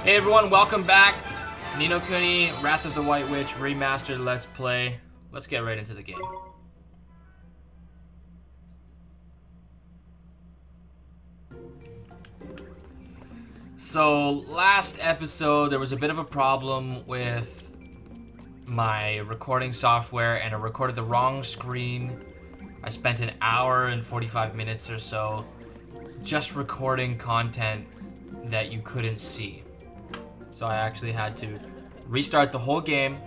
Hey everyone, welcome back. Nino Kuni, Wrath of the White Witch, remastered Let's Play. Let's get right into the game. So, last episode, there was a bit of a problem with my recording software and it recorded the wrong screen. I spent an hour and 45 minutes or so just recording content that you couldn't see. So I actually had to restart the whole game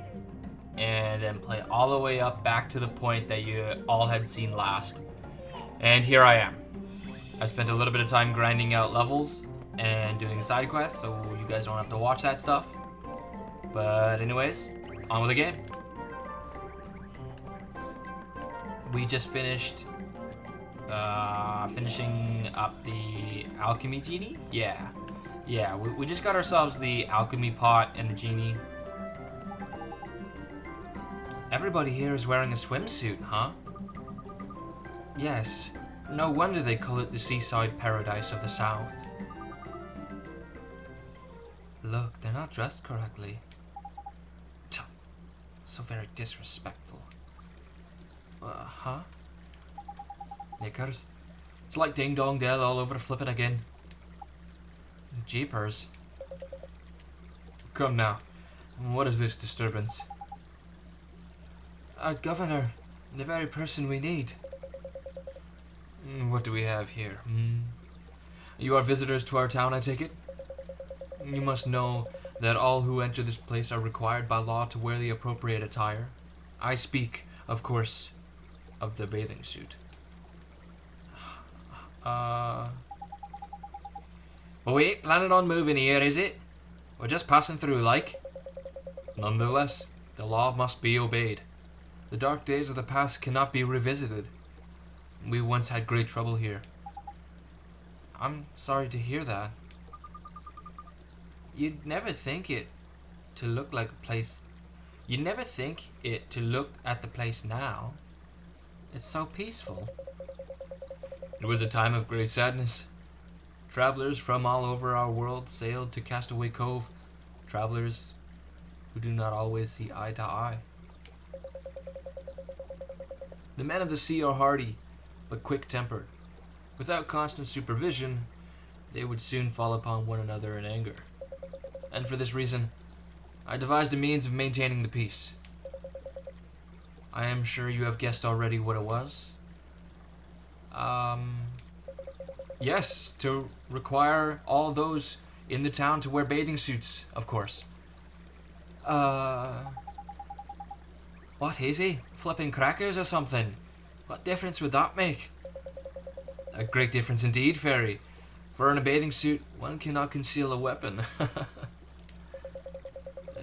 and then play all the way up back to the point that you all had seen last. And here I am. I spent a little bit of time grinding out levels and doing side quests, so you guys don't have to watch that stuff. But anyways, on with the game. We just finished finishing up the alchemy genie? Yeah, we just got ourselves the alchemy pot and the genie. Everybody here is wearing a swimsuit, huh? Yes, no wonder they call it the seaside paradise of the south. Look, they're not dressed correctly. Tuh, so very disrespectful. Huh? Knickers? It's like Ding Dong Dell all over flipping again. Jeepers. Come now. What is this disturbance? Governor. The very person we need. What do we have here? You are visitors to our town, I take it? You must know that all who enter this place are required by law to wear the appropriate attire. I speak, of course, of the bathing suit. But we ain't planning on moving here, is it? We're just passing through, like. Nonetheless, the law must be obeyed. The dark days of the past cannot be revisited. We once had great trouble here. I'm sorry to hear that. You'd never think it to look like a place. You'd never think it to look at the place now. It's so peaceful. It was a time of great sadness. Travelers from all over our world sailed to Castaway Cove. Travelers who do not always see eye to eye. The men of the sea are hardy, but quick-tempered. Without constant supervision, they would soon fall upon one another in anger. And for this reason, I devised a means of maintaining the peace. I am sure you have guessed already what it was. Yes, to require all those in the town to wear bathing suits, of course. What is he? Flipping crackers or something? What difference would that make? A great difference indeed, Fairy. For in a bathing suit, one cannot conceal a weapon.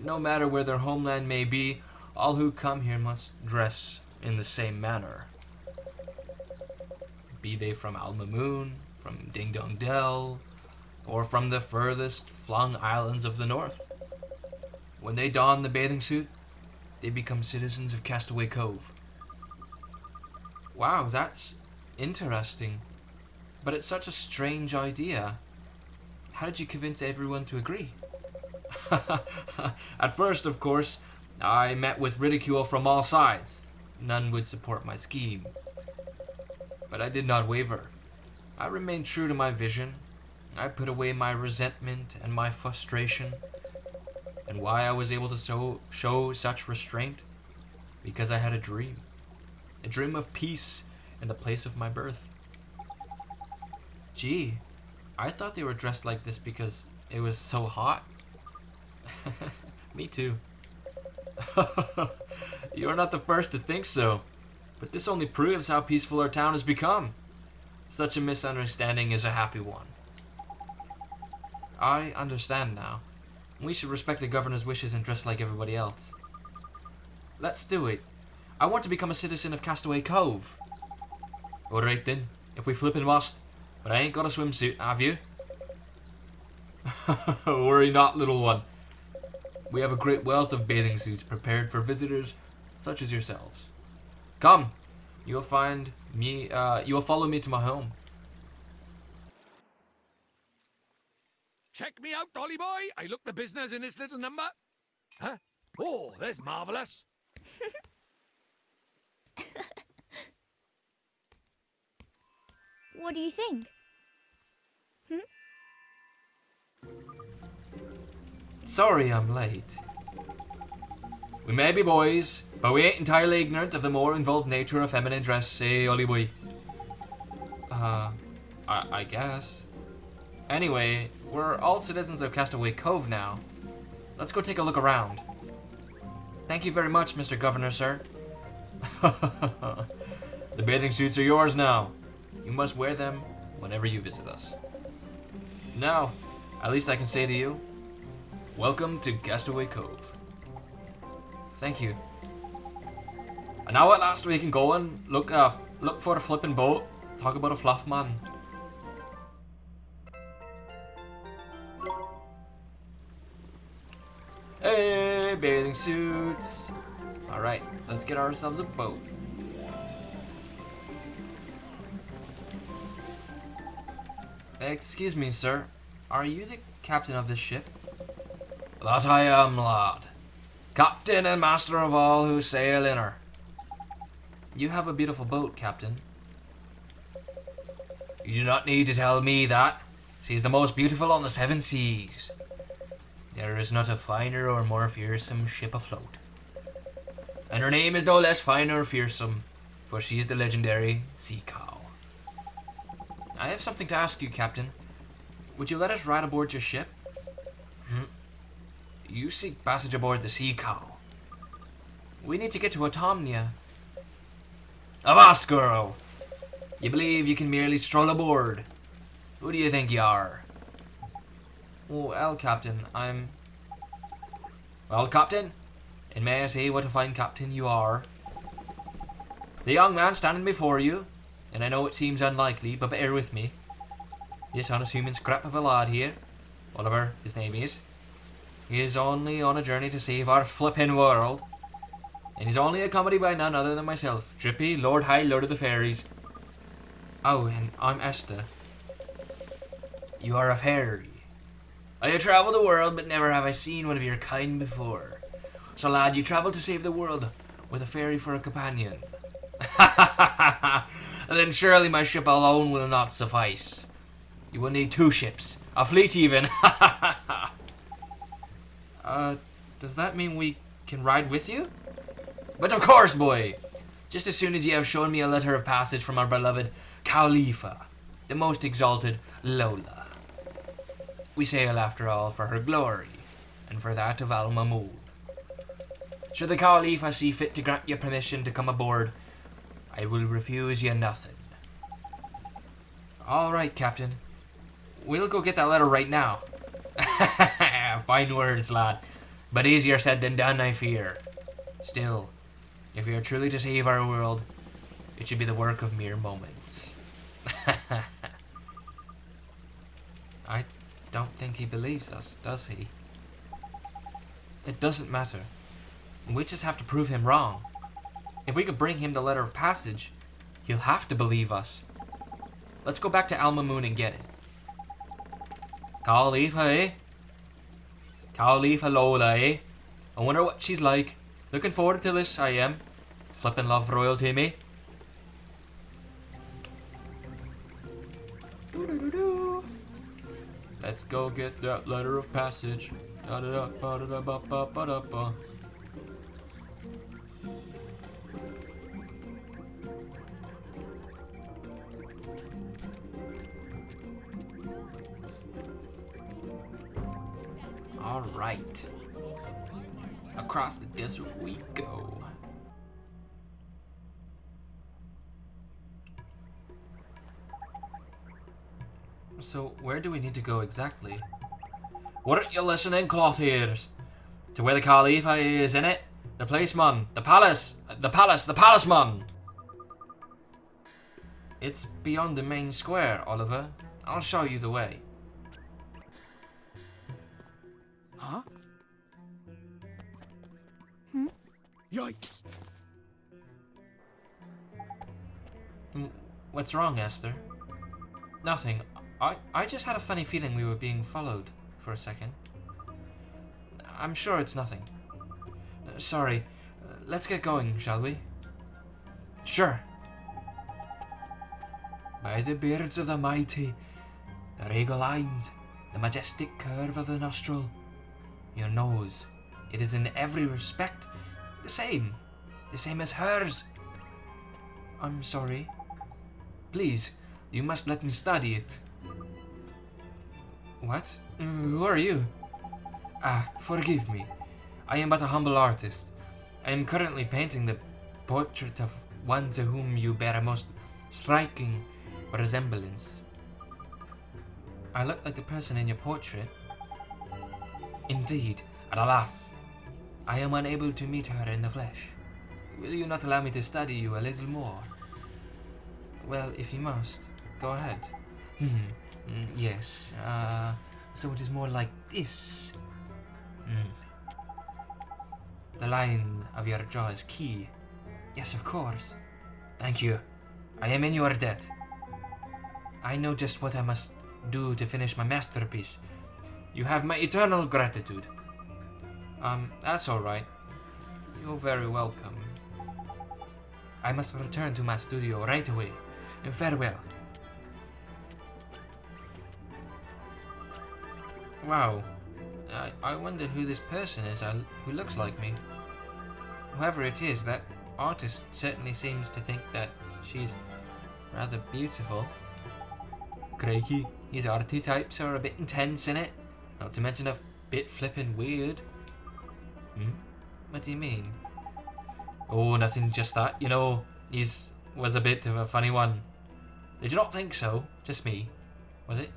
No matter where their homeland may be, all who come here must dress in the same manner. Be they from Alma Moon, from Ding Dong Dell, or from the furthest flung islands of the north. When they don the bathing suit, they become citizens of Castaway Cove. Wow, that's interesting. But it's such a strange idea. How did you convince everyone to agree? At first, of course, I met with ridicule from all sides. None would support my scheme. But I did not waver. I remained true to my vision. I put away my resentment and my frustration. And why I was able to show such restraint? Because I had a dream. A dream of peace in the place of my birth. Gee, I thought they were dressed like this because it was so hot. Me too. You're not the first to think so. But this only proves how peaceful our town has become. Such a misunderstanding is a happy one. I understand now. We should respect the governor's wishes and dress like everybody else. Let's do it. I want to become a citizen of Castaway Cove. Alright then, if we flippin' must. But I ain't got a swimsuit, have you? Worry not, little one. We have a great wealth of bathing suits prepared for visitors such as yourselves. Come, you will follow me to my home. Check me out, Dolly boy. I look the business in this little number. Huh? Oh, there's marvelous. What do you think? Sorry I'm late. We may be boys, but we ain't entirely ignorant of the more involved nature of feminine dress, eh, Ollie boy? I guess. Anyway, we're all citizens of Castaway Cove now. Let's go take a look around. Thank you very much, Mr. Governor, sir. The bathing suits are yours now. You must wear them whenever you visit us. Now, at least I can say to you, welcome to Castaway Cove. Thank you. And now at last we can go and look for a flippin' boat. Talk about a fluff man. Hey, bathing suits. Alright, let's get ourselves a boat. Excuse me, sir. Are you the captain of this ship? That I am, lad. Captain and master of all who sail in her. You have a beautiful boat, Captain. You do not need to tell me that. She is the most beautiful on the 7 seas. There is not a finer or more fearsome ship afloat. And her name is no less fine or fearsome, for she is the legendary Sea Cow. I have something to ask you, Captain. Would you let us ride aboard your ship? You seek passage aboard the Sea Cow. We need to get to Automnia. Avast, girl! You believe you can merely stroll aboard? Who do you think you are? Well, Captain, I'm... Well, Captain, and may I say what a fine captain you are? The young man standing before you, and I know it seems unlikely, but bear with me. This unassuming scrap of a lad here, Oliver, his name is, he is only on a journey to save our flippin' world. And he's only accompanied by none other than myself, Drippy, Lord High Lord of the Fairies. Oh, and I'm Esther. You are a fairy. I have travelled the world, but never have I seen one of your kind before. So, lad, you travel to save the world with a fairy for a companion. Then surely my ship alone will not suffice. You will need 2 ships, a fleet even. Does that mean we can ride with you? But of course, boy. Just as soon as you have shown me a letter of passage from our beloved Khalifa, the most exalted Lola. We sail, after all, for her glory, and for that of Al Mahmoud. Should the Khalifa see fit to grant you permission to come aboard, I will refuse you nothing. All right, Captain. We'll go get that letter right now. Fine words, lad. But easier said than done, I fear. Still, if we are truly to save our world, it should be the work of mere moments. I don't think he believes us, does he? It doesn't matter. We just have to prove him wrong. If we could bring him the letter of passage, he'll have to believe us. Let's go back to Al Mamoon and get it. Khalifa, eh? Khalifa Lola, eh? I wonder what she's like. Looking forward to this, I am. Flippin' love royalty, me. Let's go get that letter of passage. Da-da-da-ba-da-da-ba-ba-ba-da-ba. All right. Across the desert we go. So, where do we need to go exactly? Weren't you listening, cloth ears? To where the Khalifa is, innit? The place, man. The palace. The palace, man. It's beyond the main square, Oliver. I'll show you the way. Huh? Yikes! What's wrong, Esther? Nothing. I just had a funny feeling we were being followed. for a second. I'm sure it's nothing. Sorry. Let's get going, shall we? Sure. By the beards of the mighty, the regal lines, the majestic curve of the nostril, your nose, it is in every respect the same as hers. I'm sorry. Please, you must let me study it. What? Who are you? Forgive me. I am but a humble artist. I am currently painting the portrait of one to whom you bear a most striking resemblance. I look like the person in your portrait. Indeed, and alas, I am unable to meet her in the flesh. Will you not allow me to study you a little more? Well, if you must, go ahead. Yes, so it is more like this. The line of your jaw is key. Yes, of course. Thank you. I am in your debt. I know just what I must do to finish my masterpiece. You have my eternal gratitude. That's alright. You're very welcome. I must return to my studio right away. Farewell. Wow. I wonder who this person is who looks like me. Whoever it is, that artist certainly seems to think that she's rather beautiful. Crikey, these archetypes are a bit intense, innit? Not to mention a bit flippin' weird. What do you mean? Oh, nothing, just that. You know, was a bit of a funny one. Did you not think so? Just me. Was it?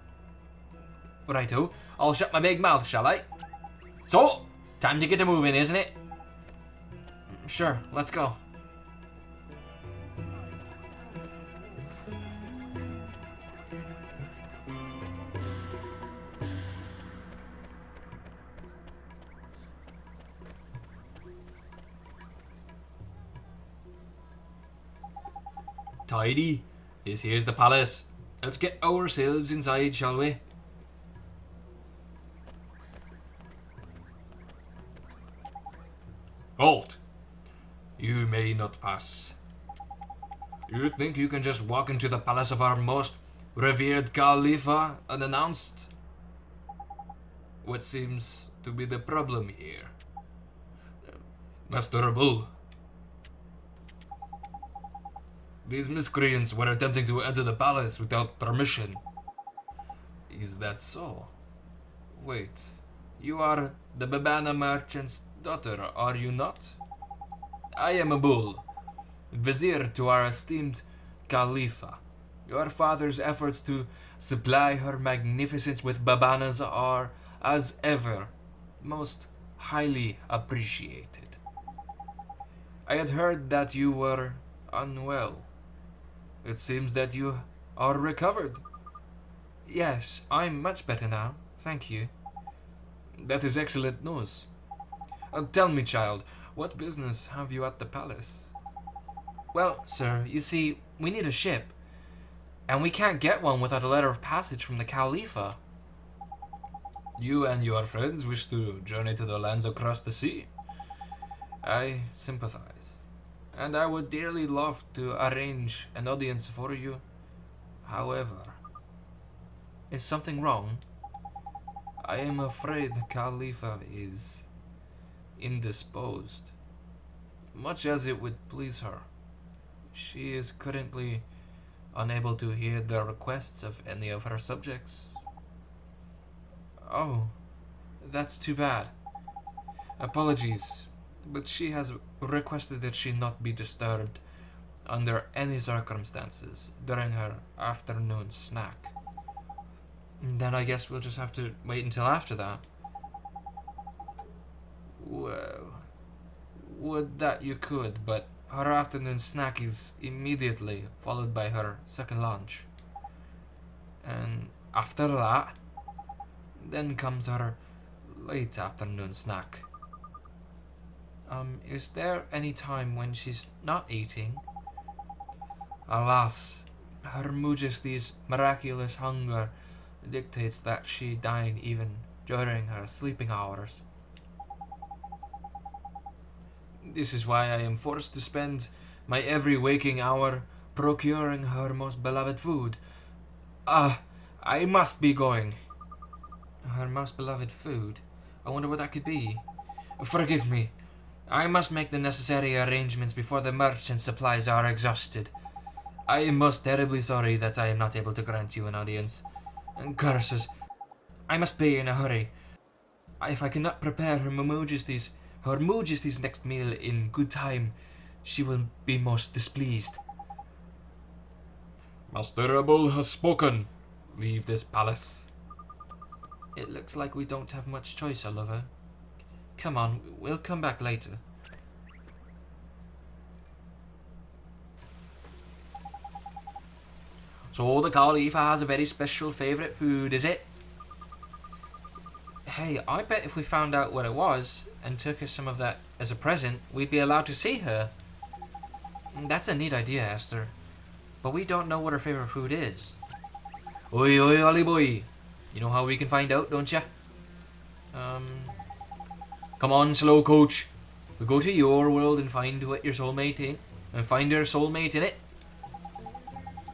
Righto, I'll shut my big mouth, shall I? So, time to get a moving, isn't it? Sure, let's go. Tidy. This here's the palace. Let's get ourselves inside, shall we? Halt! You may not pass. You think you can just walk into the palace of our most revered Khalifa unannounced? What seems to be the problem here? Master Bull. These miscreants were attempting to enter the palace without permission. Is that so? Wait, you are the Babana merchant's daughter, are you not? I am a bull, vizier to our esteemed Khalifa. Your father's efforts to supply her magnificence with Babanas are, as ever, most highly appreciated. I had heard that you were unwell. It seems that you are recovered. Yes, I'm much better now, thank you. That is excellent news. Tell me, child, what business have you at the palace? Well, sir, you see, we need a ship, and we can't get one without a letter of passage from the Khalifa. You and your friends wish to journey to the lands across the sea? I sympathize, and I would dearly love to arrange an audience for you. However, is something wrong? I am afraid Khalifa is indisposed, much as it would please her. She is currently unable to hear the requests of any of her subjects. Oh, that's too bad. Apologies, but she has requested that she not be disturbed under any circumstances during her afternoon snack. Then I guess we'll just have to wait until after that. Well, would that you could, but her afternoon snack is immediately followed by her second lunch. And after that, then comes her late afternoon snack. Is there any time when she's not eating? Alas, Her Majesty's miraculous hunger dictates that she dine even during her sleeping hours. This is why I am forced to spend my every waking hour procuring her most beloved food. I must be going. Her most beloved food? I wonder what that could be. Forgive me. I must make the necessary arrangements before the merchant supplies are exhausted. I am most terribly sorry that I am not able to grant you an audience. Curses. I must be in a hurry. If I cannot prepare her Majesty's next meal in good time, she will be most displeased. Master Rebel has spoken. Leave this palace. It looks like we don't have much choice, Oliver. Come on, we'll come back later. So the Khalifa has a very special favourite food, is it? Hey, I bet if we found out what it was and took her some of that as a present, we'd be allowed to see her. That's a neat idea, Esther. But we don't know what her favourite food is. Oi, oi, Ollie boy. You know how we can find out, don't ya? Come on, slow coach. We go to your world and find what your soulmate in, and find her soulmate in it.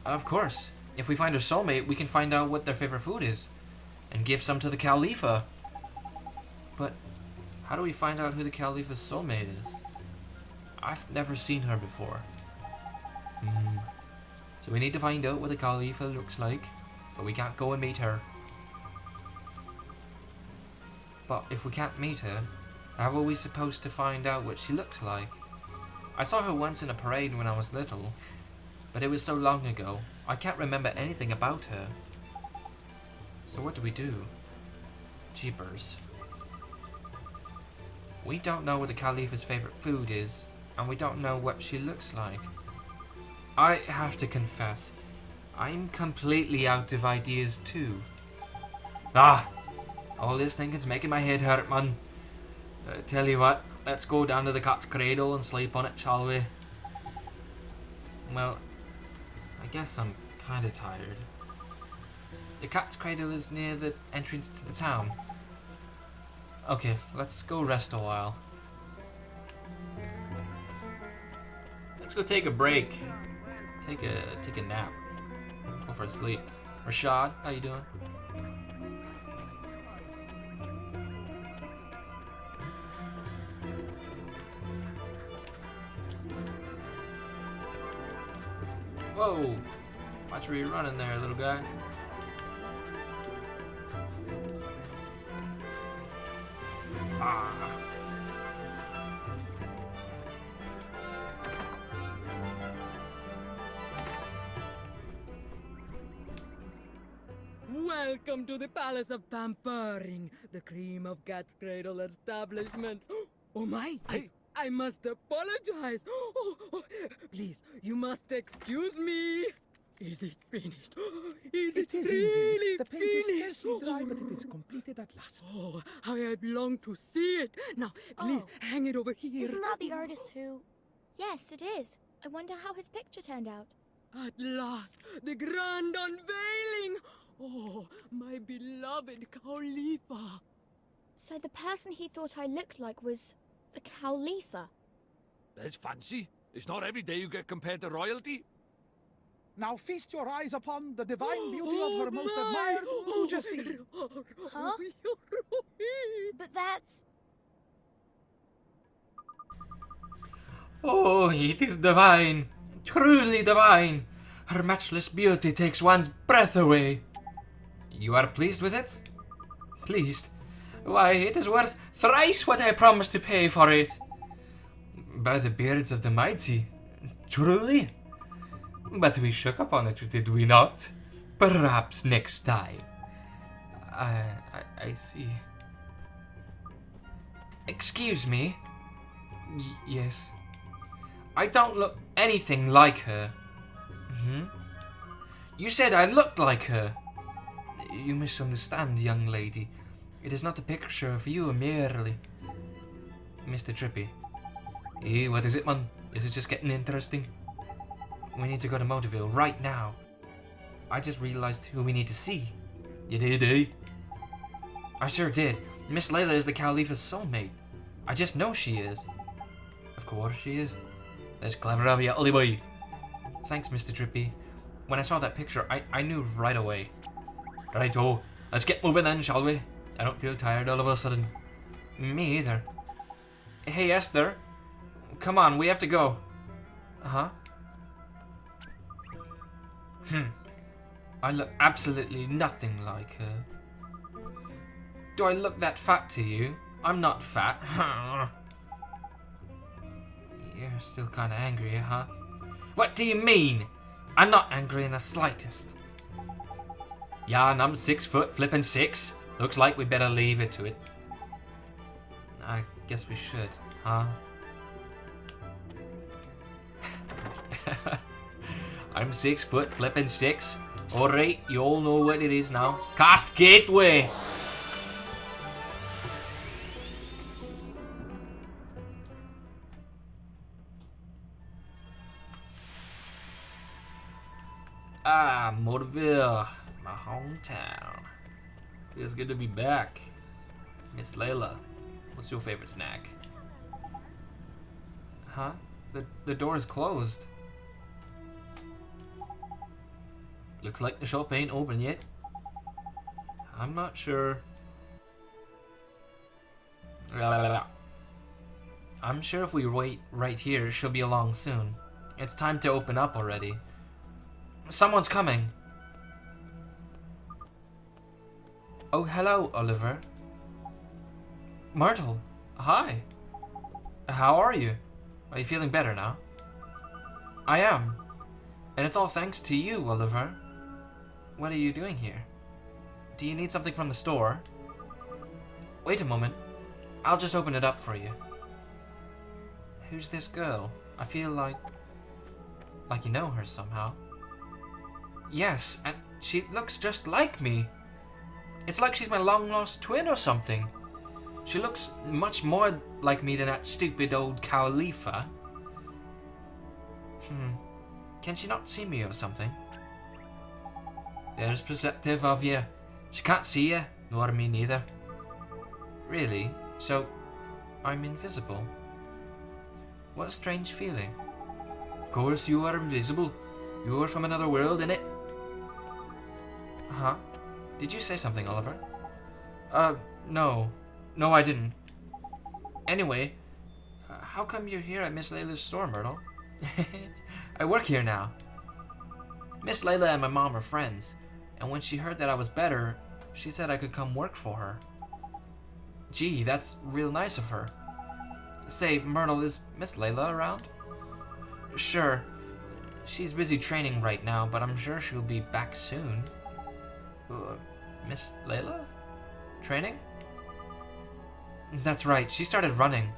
Of course. If we find her soulmate, we can find out what their favourite food is, and give some to the Khalifa. But how do we find out who the Khalifa's soulmate is? I've never seen her before. So we need to find out what the Khalifa looks like, but we can't go and meet her. But if we can't meet her, how are we supposed to find out what she looks like? I saw her once in a parade when I was little, but it was so long ago, I can't remember anything about her. So what do we do? Jeepers. We don't know what the Khalifa's favourite food is, and we don't know what she looks like. I have to confess, I'm completely out of ideas too. All this thinking's making my head hurt, man. Tell you what, let's go down to the cat's cradle and sleep on it, shall we? Well, I guess I'm kinda tired. The cat's cradle is near the entrance to the town. Okay, let's go rest a while. Let's go take a break. Take a nap. Go for a sleep. Rashad, how you doing? Whoa! Watch where you're running there, little guy. Welcome to the Palace of Pampering, the cream of Cat's Cradle establishments. Oh my! I must apologize. Please, you must excuse me. Is it finished? Is it really indeed. The paint finished? is scarcely dry, but it is completed at last. Oh, how I long to see it. Now, please, hang it over here. Isn't that the artist who... Yes, it is. I wonder how his picture turned out. At last, the grand unveiling. Oh, my beloved Khalifa. So the person he thought I looked like was the Khalifa. There's fancy. It's not every day you get compared to royalty. Now feast your eyes upon the divine beauty of her most admired majesty. Huh? But that's... Oh, it is divine. Truly divine. Her matchless beauty takes one's breath away. You are pleased with it? Pleased? Why, it is worth thrice what I promised to pay for it. By the beards of the mighty. Truly? But we shook upon it, did we not? Perhaps next time. I see. Excuse me? Yes. I don't look anything like her. You said I looked like her. You misunderstand, young lady. It is not a picture of you merely. Mr. Trippy. Hey, what is it, man? Is it just getting interesting? We need to go to Motorville right now. I just realized who we need to see. You did, eh? I sure did. Miss Layla is the Khalifa's soulmate. I just know she is. Of course she is. That's clever of you, Ollie boy. Thanks, Mr. Drippy. When I saw that picture, I knew right away. Righto, let's get moving then, shall we? I don't feel tired all of a sudden. Me either. Hey, Esther. Come on, we have to go. Uh-huh. I look absolutely nothing like her. Do I look that fat to you? I'm not fat. You're still kind of angry, huh? What do you mean? I'm not angry in the slightest. Yeah, and I'm 6 foot flipping 6. Looks like we better leave it to it. I guess we should, huh? I'm 6 foot flipping 6. Alright, you all know what it is now. Cast Gateway! Ah, Motorville, my hometown. Feels good to be back. Miss Layla, what's your favorite snack? Huh? The door is closed. Looks like the shop ain't open yet. I'm not sure. I'm sure if we wait right here, she'll be along soon. It's time to open up already. Someone's coming. Oh, hello, Oliver. Myrtle, hi. How are you? Are you feeling better now? I am. And it's all thanks to you, Oliver. What are you doing here? Do you need something from the store? Wait a moment. I'll just open it up for you. Who's this girl? I feel like you know her somehow. Yes, and she looks just like me. It's like she's my long-lost twin or something. She looks much more like me than that stupid old Khalifa. Can she not see me or something? There's perceptive of you. She can't see you, nor me neither. Really? So, I'm invisible? What a strange feeling. Of course you are invisible. You're from another world, innit? Huh? Did you say something, Oliver? No. No, I didn't. Anyway, how come you're here at Miss Layla's store, Myrtle? I work here now. Miss Layla and my mom are friends, and when she heard that I was better, she said I could come work for her. Gee, that's real nice of her. Say, Myrtle, is Miss Layla around? Sure. She's busy training right now, but I'm sure she'll be back soon. Miss Layla? Training? That's right, she started running.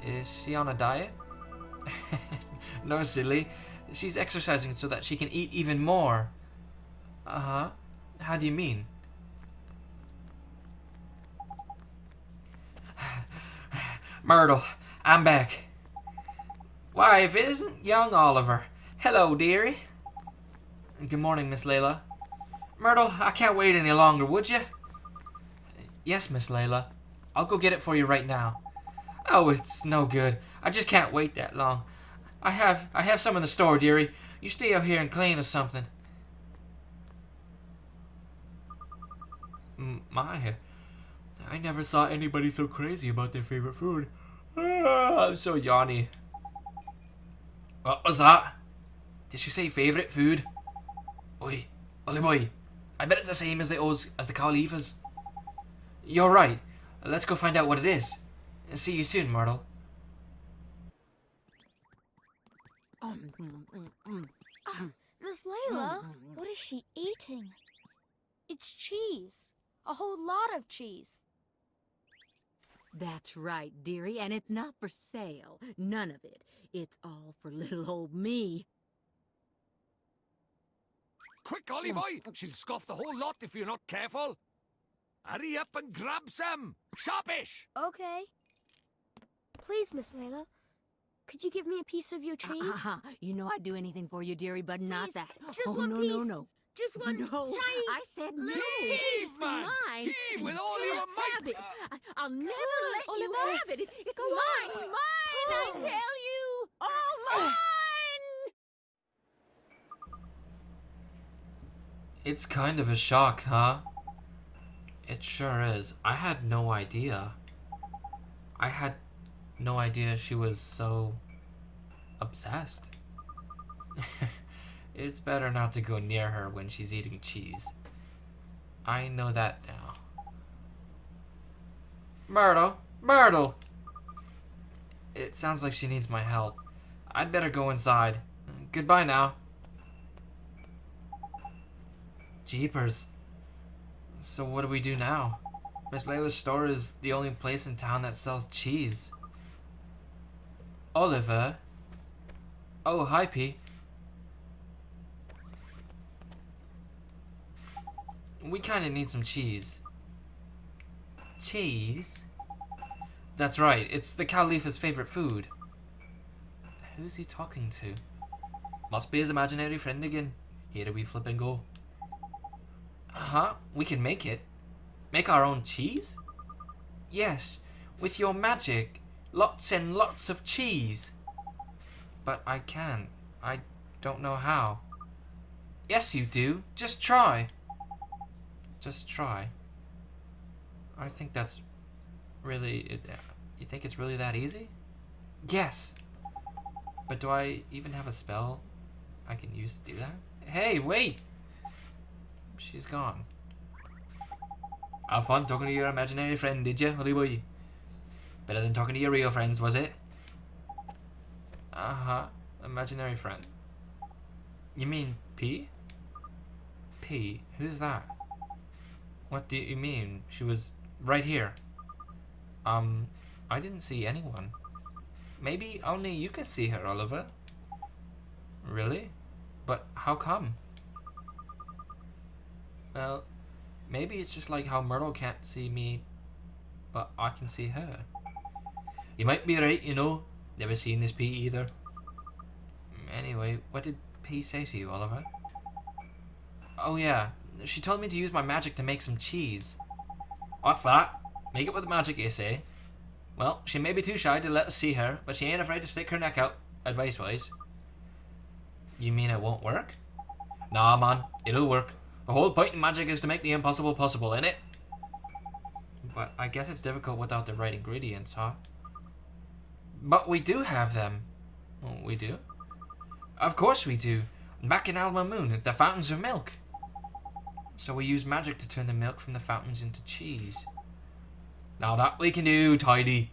Is she on a diet? No, silly. She's exercising so that she can eat even more. Uh-huh. How do you mean? Myrtle, I'm back. Why, if it isn't young Oliver. Hello, dearie. Good morning, Miss Layla. Myrtle, I can't wait any longer, would you? Yes, Miss Layla. I'll go get it for you right now. Oh, it's no good. I just can't wait that long. I have some in the store, dearie. You stay out here and clean or something. My, I never saw anybody so crazy about their favorite food. I'm so yawny. What was that? Did she say favorite food? Oi, Ollie boy. I bet it's the same as the Khalifa's. You're right. Let's go find out what it is. See you soon, Myrtle. Miss Layla, what is she eating? It's cheese. A whole lot of cheese. That's right, dearie, and it's not for sale. None of it. It's all for little old me. Quick, Ollie boy! She'll scoff the whole lot if you're not careful. Hurry up and grab some. Sharpish! Okay. Please, Miss Layla, could you give me a piece of your cheese? You know I'd do anything for you, dearrie, but not Please, that. just oh, one no, piece. no, no. Just one No, tiny I said no. little Heave, piece. man! Mine. Heave with all You your have might! it. I'll never let you Oliver. have it. It's Go mine. on. Mine, I Pull. tell you. All mine. It's kind of a shock, huh? It sure is. I had no idea. I had no idea she was so obsessed. It's better not to go near her when she's eating cheese. I know that now. Myrtle! Myrtle! It sounds like she needs my help. I'd better go inside. Goodbye now. Jeepers. So what do we do now? Miss Layla's store is the only place in town that sells cheese. Oliver? Oh, hi, P. We kinda need some cheese. Cheese? That's right, it's the Califa's favorite food. Who's he talking to? Must be his imaginary friend again. Here we flip and go. Uh-huh, we can make it. Make our own cheese? Yes, with your magic. Lots and lots of cheese. But I can't. I don't know how. Yes, you do. Just try. Just try. I think that's really... You think it's really that easy? Yes. But do I even have a spell I can use to do that? Hey, wait! She's gone. Have fun talking to your imaginary friend, did you, Holly boy? Better than talking to your real friends, was it? Uh-huh. Imaginary friend. You mean P? P? Who's that? What do you mean? She was right here. I didn't see anyone. Maybe only you can see her, Oliver. Really? But how come? Well, maybe it's just like how Myrtle can't see me, but I can see her. You might be right, you know. Never seen this P either. Anyway, what did P say to you, Oliver? Oh yeah, she told me to use my magic to make some cheese. What's that? Make it with magic, you say? Well, she may be too shy to let us see her, but she ain't afraid to stick her neck out, advice-wise. You mean it won't work? Nah, man, it'll work. The whole point in magic is to make the impossible possible, innit? But I guess it's difficult without the right ingredients, huh? But we do have them. Oh, we do? Of course we do. Back in Alma Moon, the fountains of milk. So we use magic to turn the milk from the fountains into cheese. Now that we can do, Tidy.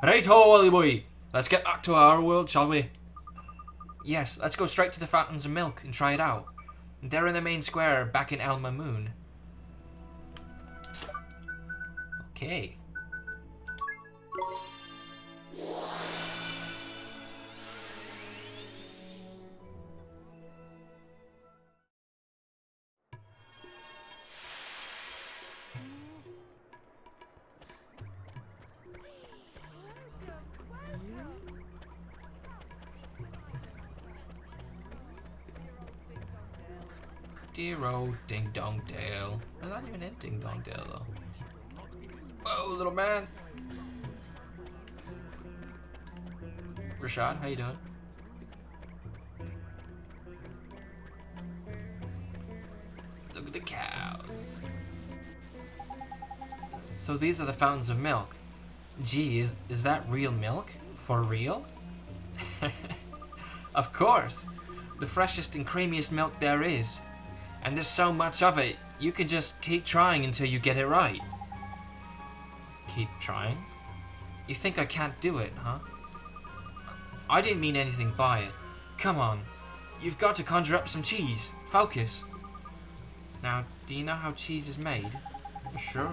Right-ho, Ollie boy. Let's get back to our world, shall we? Yes, let's go straight to the fountains of milk and try it out. They're in the main square back in Alma Moon. Okay. Dear old Ding Dong Dale. I'm not even in Ding Dong Dale though. Whoa, little man. Rashad, how you doing? Look at the cows. So these are the fountains of milk. Gee, is that real milk? For real? Of course. The freshest and creamiest milk there is. And there's so much of it, you can just keep trying until you get it right. Keep trying? You think I can't do it, huh? I didn't mean anything by it. Come on. You've got to conjure up some cheese. Focus. Now, do you know how cheese is made? Sure.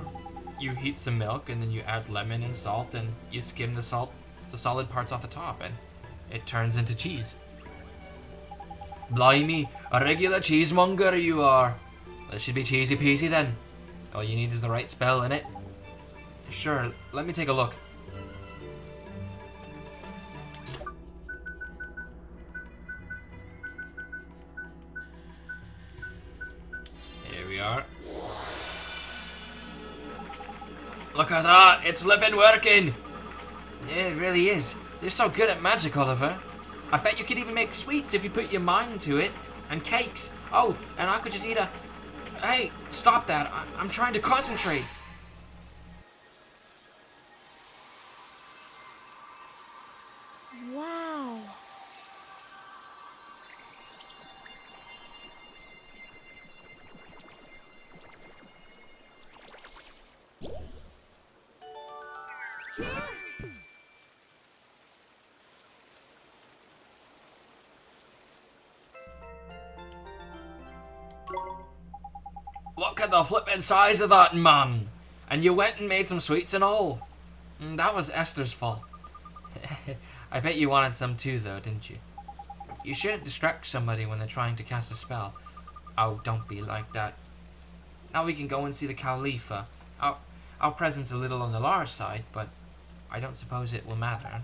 You heat some milk and then you add lemon and salt and you skim the solid parts off the top and it turns into cheese. Blimey, a regular cheesemonger you are. That should be cheesy peasy then. All you need is the right spell, innit? Sure, let me take a look. Look at that, it's flipping working! Yeah, it really is. You're so good at magic, Oliver. I bet you could even make sweets if you put your mind to it. And cakes. Oh, and I could just eat a... Hey, stop that. I'm trying to concentrate. Wow. Look at the flipping size of that, man. And you went and made some sweets and all. That was Esther's fault. I bet you wanted some too, though, didn't you? You shouldn't distract somebody when they're trying to cast a spell. Oh, don't be like that. Now we can go and see the Khalifa. Our present's a little on the large side, but I don't suppose it will matter.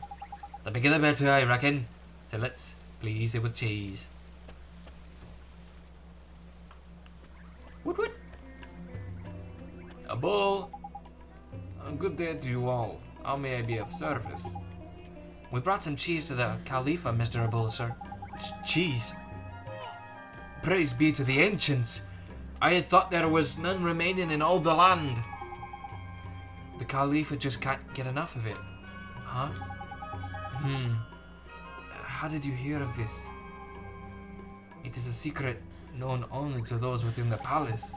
The bigger the better, I reckon. So let's please it with cheese. Woot. A bull. A good day to you all. How may I be of service? We brought some cheese to the Khalifa, Mr. Abul, sir. Cheese? Praise be to the ancients. I had thought there was none remaining in all the land. The Khalifa just can't get enough of it. Huh? How did you hear of this? It is a secret known only to those within the palace.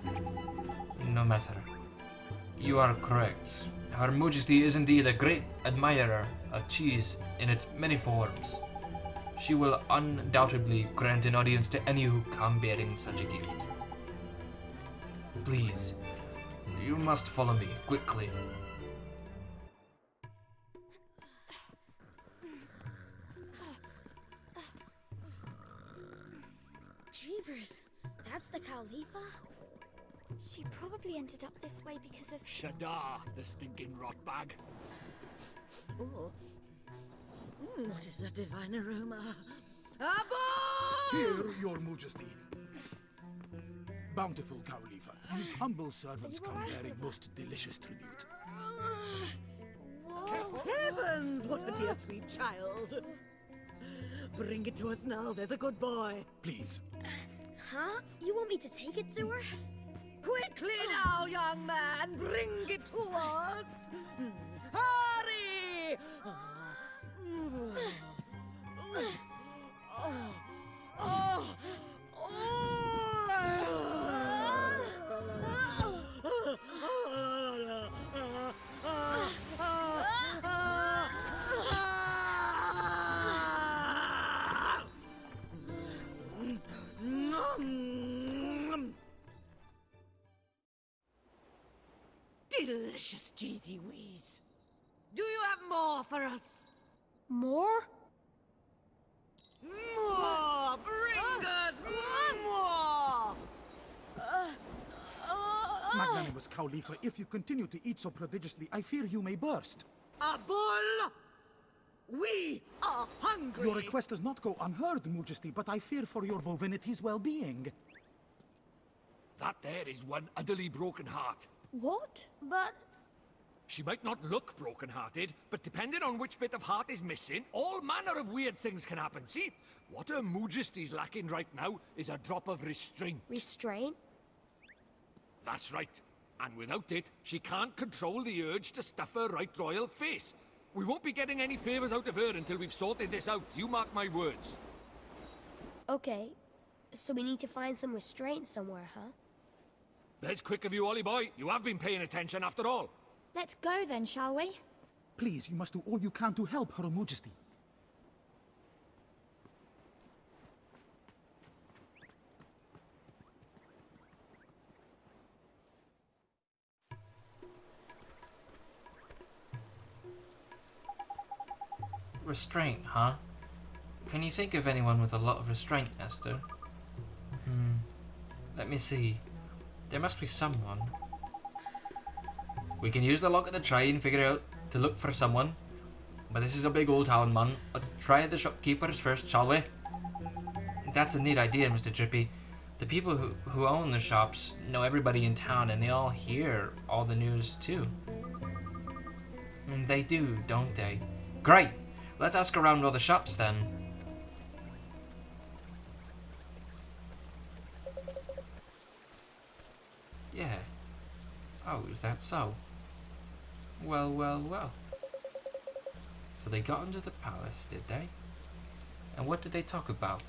No matter. You are correct. Her Majesty is indeed a great admirer of cheese in its many forms. She will undoubtedly grant an audience to any who come bearing such a gift. Please, you must follow me quickly. Jeepers, that's the Khalifa? She probably ended up this way because of... Shadar, the stinking rotbag. Oh. What is that divine aroma? Here, your majesty. Bountiful Khalifa, these humble servants come bearing most delicious tribute. Heavens, what a dear sweet child. Bring it to us now, there's a good boy. Please. Huh? You want me to take it to her? Quickly now, young man, bring it to us. Hurry! Delicious cheesy wheeze. Do you have more for us? More? More! Bring us more! Magnanimous Khalifa, if you continue to eat so prodigiously, I fear you may burst. A bull! We are hungry! Your request does not go unheard, Majesty, but I fear for your bovinity's well-being. That there is one utterly broken heart. What? But... She might not look broken-hearted, but depending on which bit of heart is missing, all manner of weird things can happen. See, what Her Majesty's lacking right now is a drop of restraint. Restraint? That's right. And without it, she can't control the urge to stuff her right royal face. We won't be getting any favours out of her until we've sorted this out. You mark my words. Okay, so we need to find some restraint somewhere, huh? There's quick of you, Ollie boy. You have been paying attention after all. Let's go then, shall we? Please, you must do all you can to help Her Majesty. Restraint, huh? Can you think of anyone with a lot of restraint, Esther? Let me see. There must be someone. We can use the lock of the tray and figure out to look for someone. But this is a big old town, man. Let's try the shopkeepers first, shall we? That's a neat idea, Mr. Drippy. The people who own the shops know everybody in town and they all hear all the news too. They do, don't they? Great! Let's ask around all the shops then. Yeah. Oh, is that so? Well, well, well. So they got into the palace, did they? And what did they talk about?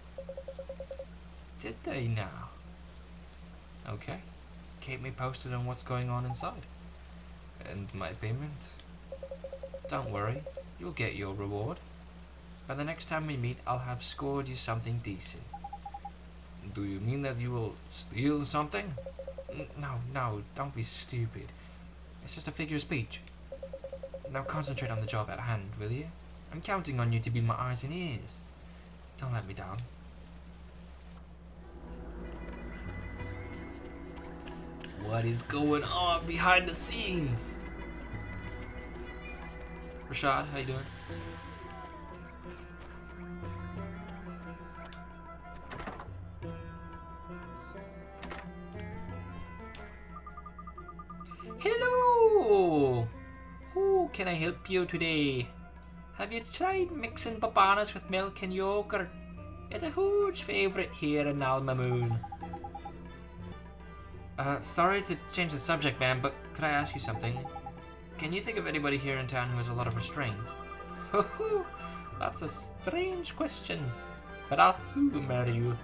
Did they now? Okay. Keep me posted on what's going on inside. And my payment? Don't worry, you'll get your reward. By the next time we meet, I'll have scored you something decent. Do you mean that you will steal something? No, don't be stupid. It's just a figure of speech. Now concentrate on the job at hand, will you? I'm counting on you to be my eyes and ears. Don't let me down. What is going on behind the scenes? Rashad, how you doing? Hello! How can I help you today? Have you tried mixing babanas with milk and yogurt? It's a huge favourite here in Alma Moon. Sorry to change the subject, ma'am, but could I ask you something? Can you think of anybody here in town who has a lot of restraint? That's a strange question, but I'll humor you.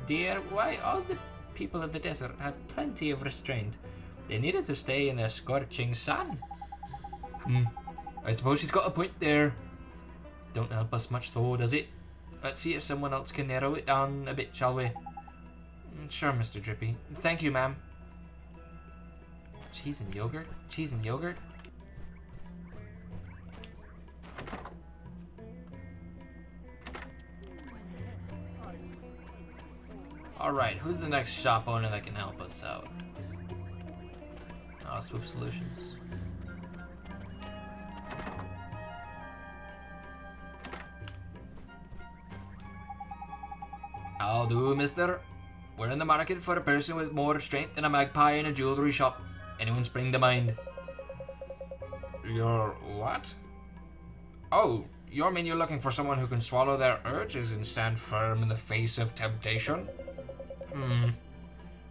Dear, why, all the people of the desert have plenty of restraint. They needed to stay in the scorching sun. I suppose she's got a point there. Don't help us much though, does it? Let's see if someone else can narrow it down a bit, shall we? Sure, Mr. Drippy. Thank you, ma'am. Cheese and yogurt? Cheese and yogurt? Alright, who's the next shop owner that can help us out? Swift Solutions. How do, mister? We're in the market for a person with more restraint than a magpie in a jewellery shop. Anyone spring to mind? You're what? Oh, you mean you're looking for someone who can swallow their urges and stand firm in the face of temptation?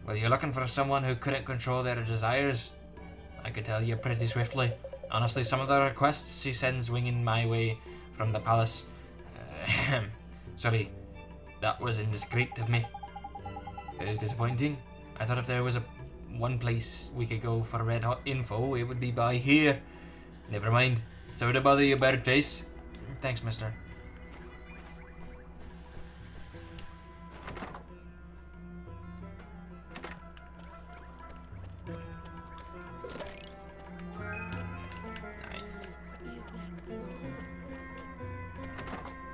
Well, you're looking for someone who couldn't control their desires? I could tell you pretty swiftly. Honestly, some of the requests she sends winging my way from the palace. Sorry, that was indiscreet of me. It is disappointing. I thought if there was one place we could go for red hot info, it would be by here. Never mind. Sorry to bother you, bird face. Thanks, mister. Nice.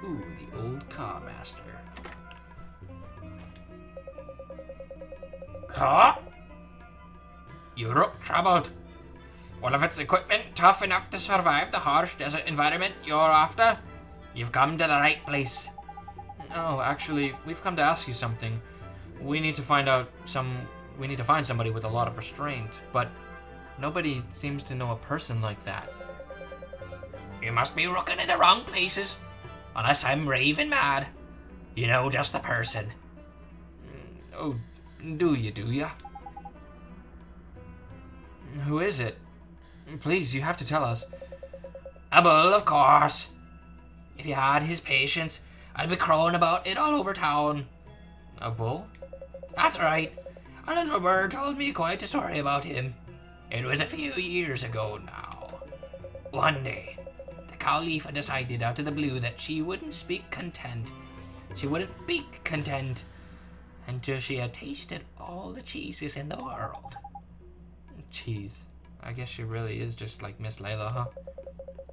Ooh, the old car master. Huh? You look troubled. Well, if it's equipment tough enough to survive the harsh desert environment you're after, you've come to the right place. Oh, actually, we've come to ask you something. We need to find somebody with a lot of restraint, but nobody seems to know a person like that. You must be looking in the wrong places. Unless I'm raving mad. You know just the person. Oh, do you? Who is it? Please, you have to tell us. A bull, of course. If you had his patience, I'd be crowing about it all over town. A bull? That's right. A little bird told me quite a story about him. It was a few years ago now. One day, the Khalifa decided out of the blue that she wouldn't speak content. She wouldn't be content until she had tasted all the cheeses in the world. Cheese. I guess she really is just like Miss Layla, huh?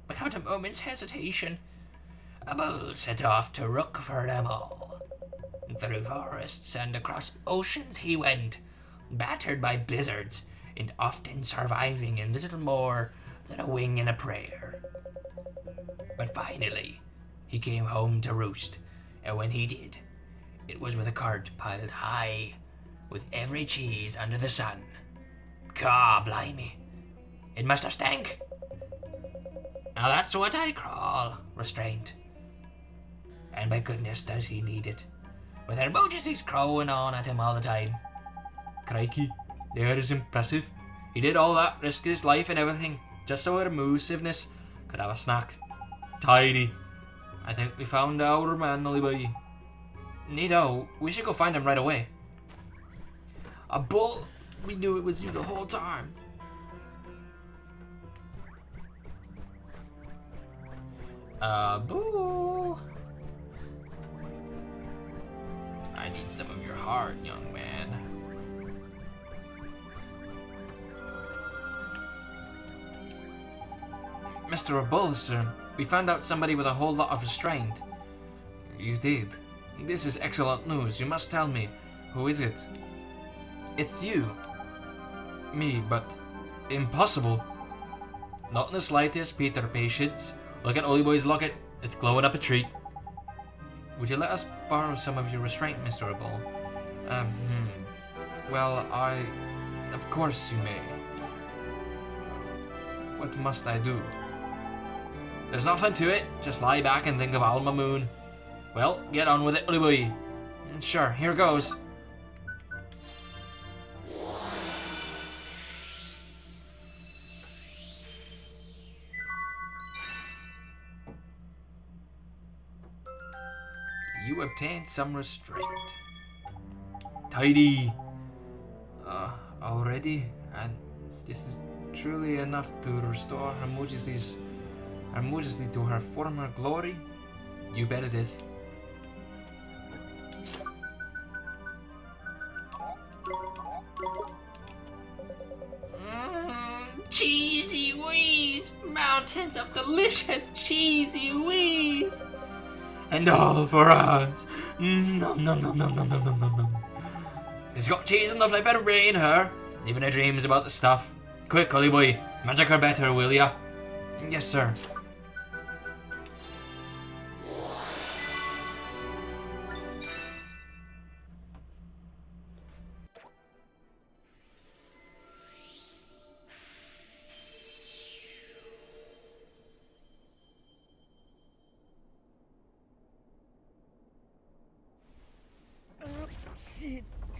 Without a moment's hesitation, a bull set off to look for them all. Through forests and across oceans he went, battered by blizzards, and often surviving in little more than a wing and a prayer. But finally, he came home to roost, and when he did, it was with a cart piled high, with every cheese under the sun. Caw, blimey. It must have stank. Now that's what I call restraint. And by goodness does he need it. With Her Majesty's crowing on at him all the time. Crikey, there is impressive. He did all that, risked his life and everything, just so Her Moosiveness could have a snack. Tidy. I think we found our man, Ollie boy. Neato, we should go find him right away. A bull? We knew it was you the whole time. Bull. I need some of your heart, young man. Mr. Bull, sir, we found out somebody with a whole lot of restraint. You did? This is excellent news. You must tell me. Who is it? It's you. Me, but impossible. Not in the slightest, Peter Patience. Look at Ollie Boy's locket. It's glowing up a treat. Would you let us borrow some of your restraint, Mr. Bull? Well, of course you may. What must I do? There's nothing to it. Just lie back and think of Alma Moon. Well, get on with it, Ollie Boy. Sure, here goes. You obtained some restraint. Tidy. Already? And this is truly enough to restore Her Majesty to her former glory? You bet it is. Cheesy wheeze! Mountains of delicious cheesy wheeze! And all for us! Nom nom nom nom nom nom nom nom nom. It's got cheese enough like better brain her. Leaving her dreams about the stuff. Quick, Ollie boy, magic her better, will ya? Yes, sir.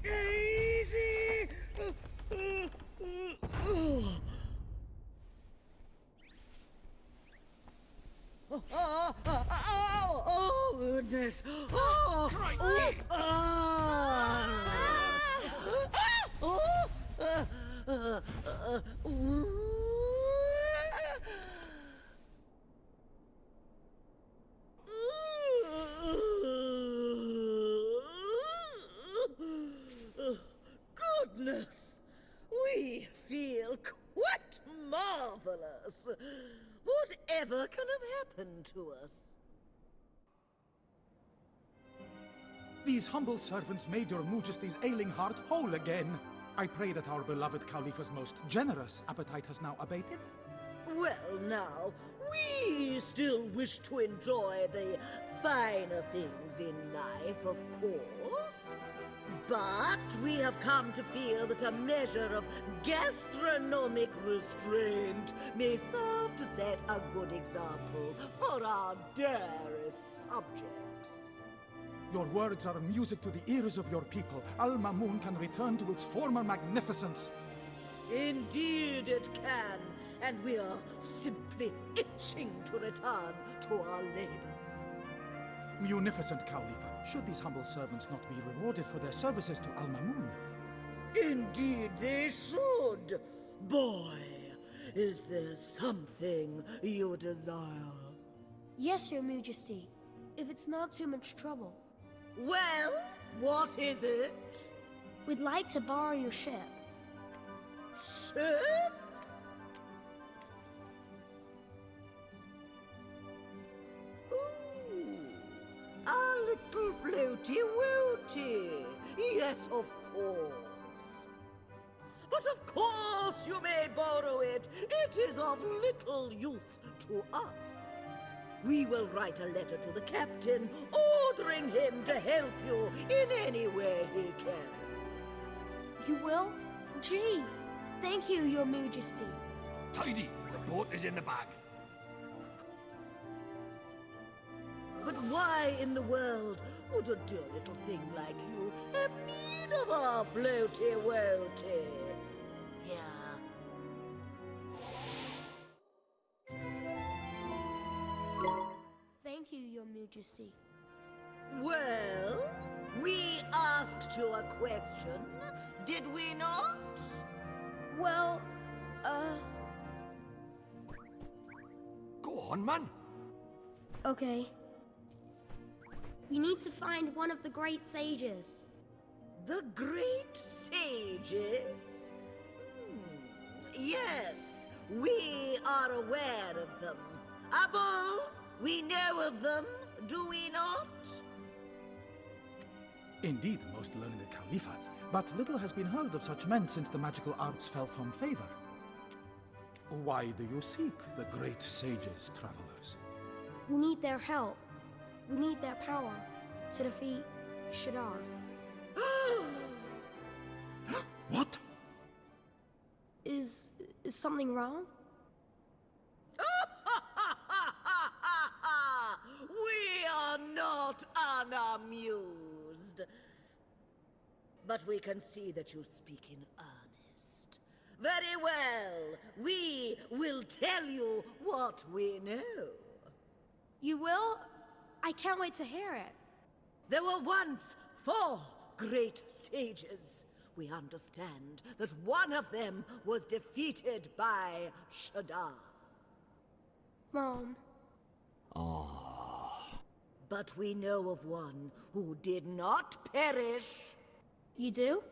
Daisy! Oh, goodness! Oh, Crikey! Goodness! We feel quite marvelous. Whatever can have happened to us? These humble servants made your Majesty's ailing heart whole again. I pray that our beloved Khalifa's most generous appetite has now abated. Well, now, we still wish to enjoy the finer things in life, of course. But we have come to feel that a measure of gastronomic restraint may serve to set a good example for our dearest subjects. Your words are music to the ears of your people. Al Mamoon can return to its former magnificence. Indeed it can, and we are simply itching to return to our labors. Munificent Khalifa, should these humble servants not be rewarded for their services to Al Mamoon? Indeed they should. Boy, is there something you desire? Yes, Your Majesty. If it's not too much trouble. Well, what is it? We'd like to borrow your ship. Ship? Ooh, a little floaty-woaty. Yes, of course. But of course you may borrow it. It is of little use to us. We will write a letter to the captain, ordering him to help you in any way he can. You will? Gee, thank you, Your Majesty. Tidy, the boat is in the bag. But why in the world would a dear little thing like you have need of our floaty-woaty? Here. Thank you, Your Majesty. Well, we asked you a question, did we not? Well, Go on, man. okay. We need to find one of the great sages. The great sages? Yes, we are aware of them. Abul, we know of them, do we not? Indeed, most learned Khalifa, but little has been heard of such men since the magical arts fell from favor. Why do you seek the great sages, travelers? We need their help. We need their power to defeat Shadar. What? Is something wrong? We are not unamused. But we can see that you speak in earnest. Very well. We will tell you what we know. You will? I can't wait to hear it. There were once 4 great sages. We understand that one of them was defeated by Shadar. Mom, But we know of one who did not perish. you do?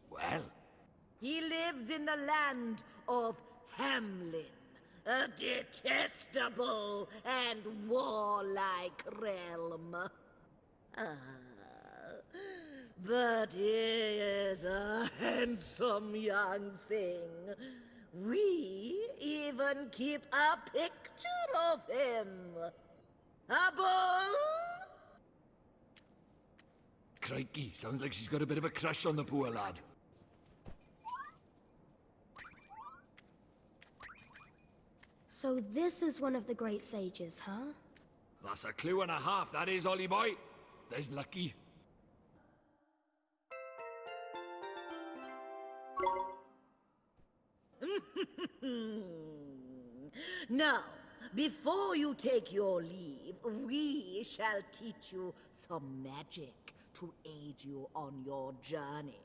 Well, He lives in the land of Hamlin, a detestable and warlike realm. But he is a handsome young thing. We even keep a picture of him. Abul? crikey, sounds like she's got a bit of a crush on the poor lad. So this is one of the great sages, huh? That's a clue and a half, that is, Ollie boy. There's lucky. Now, before you take your leave, we shall teach you some magic to aid you on your journey.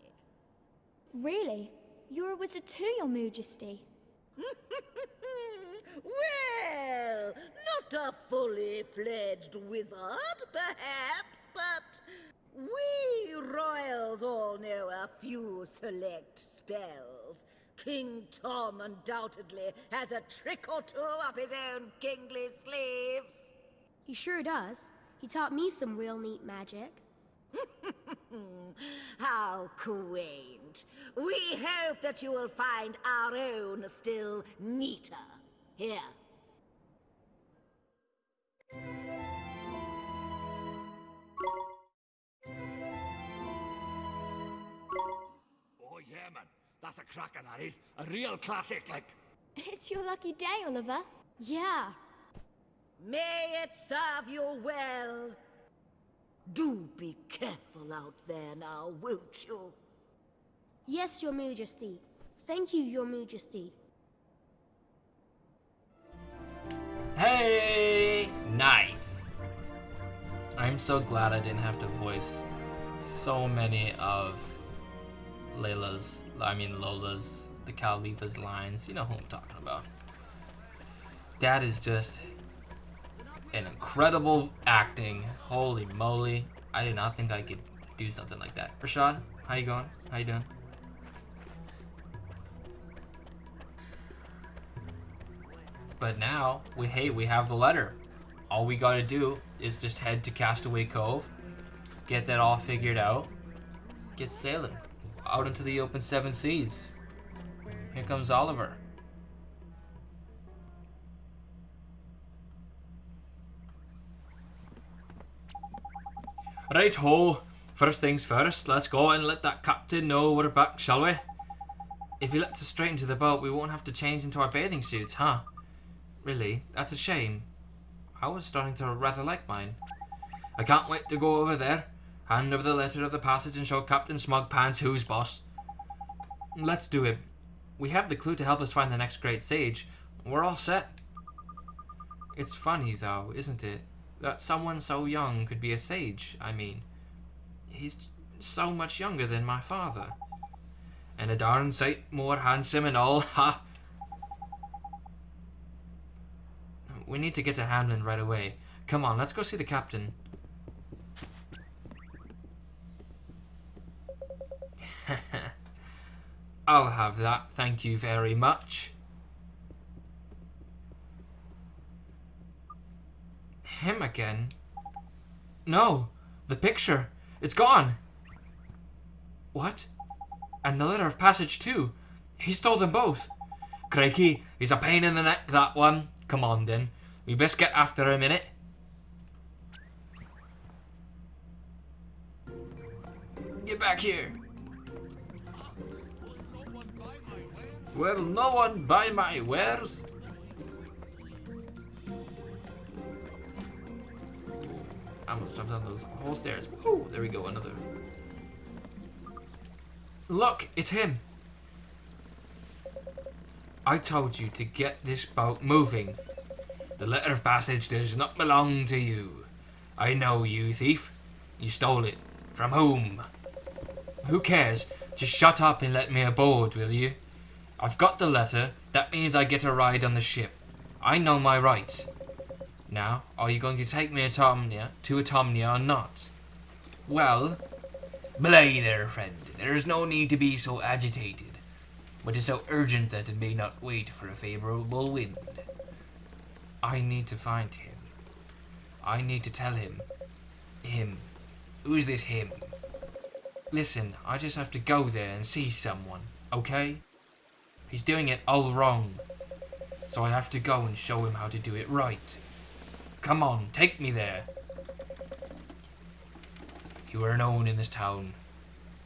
Really? You're a wizard too, Your Majesty. Well, not a fully fledged wizard, perhaps, but we royals all know a few select spells. King Tom undoubtedly has a trick or two up his own kingly sleeves. He sure does. He taught me some real neat magic. How quaint. We hope that you will find our own still neater. Here. Oh yeah, man. That's a cracker, that is. A real classic, like. It's your lucky day, Oliver. Yeah. May it serve you well. Do be careful out there now, won't you? Yes, Your Majesty. Thank you, Your Majesty. Hey! Nice! I'm so glad I didn't have to voice so many of Lola's, the Khalifa's lines. You know who I'm talking about. That is just an incredible acting. Holy moly. I did not think I could do something like that. Rashad, how you going? How you doing? But now, we have the letter. All we gotta do is just head to Castaway Cove, get that all figured out, get sailing out into the open 7 seas. Here comes Oliver. Right ho, first things first, let's go and let that captain know we're back, shall we? If he lets us straight into the boat, we won't have to change into our bathing suits, huh? Really? That's a shame. I was starting to rather like mine. I can't wait to go over there, hand over the letter of the passage and show Captain Smugpants who's boss. Let's do it. We have the clue to help us find the next great sage. We're all set. It's funny though, isn't it? That someone so young could be a sage. I mean, he's so much younger than my father. And a darn sight more handsome and all, ha! We need to get to Hamlin right away. Come on, let's go see the captain. I'll have that, thank you very much. Him again? No, the picture. It's gone. What? And the letter of passage too. He stole them both. Crikey, he's a pain in the neck, that one. Come on then, we best get after him, innit? Get back here. Will no one buy my wares? I almost jumped down those whole stairs. Oh, there we go, another. Look, it's him. I told you to get this boat moving. The letter of passage does not belong to you. I know you, thief. You stole it. From whom? Who cares? Just shut up and let me aboard, will you? I've got the letter. That means I get a ride on the ship. I know my rights. Now, are you going to take me to Atomnia or not? Well, belay there, friend. There is no need to be so agitated. But it's so urgent that it may not wait for a favorable wind. I need to find him. I need to tell him. Him. Who's this him? Listen, I just have to go there and see someone, okay? He's doing it all wrong. So I have to go and show him how to do it right. Come on, take me there. You are known in this town.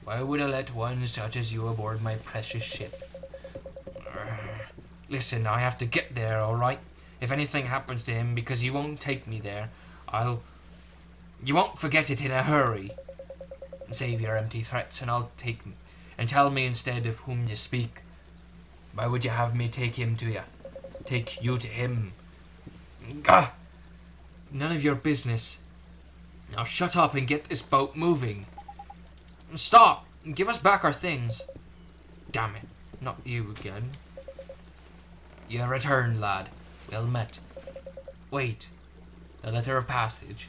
Why would I let one such as you aboard my precious ship? Listen, I have to get there, alright? If anything happens to him because you won't take me there, you won't forget it in a hurry. Save your empty threats and I'll take him. And tell me instead of whom you speak. Why would you have me take him to you? Take you to him? Gah! None of your business. Now shut up and get this boat moving. Stop! Give us back our things. Damn it, not you again. You returned, lad. Well met. Wait. The letter of passage.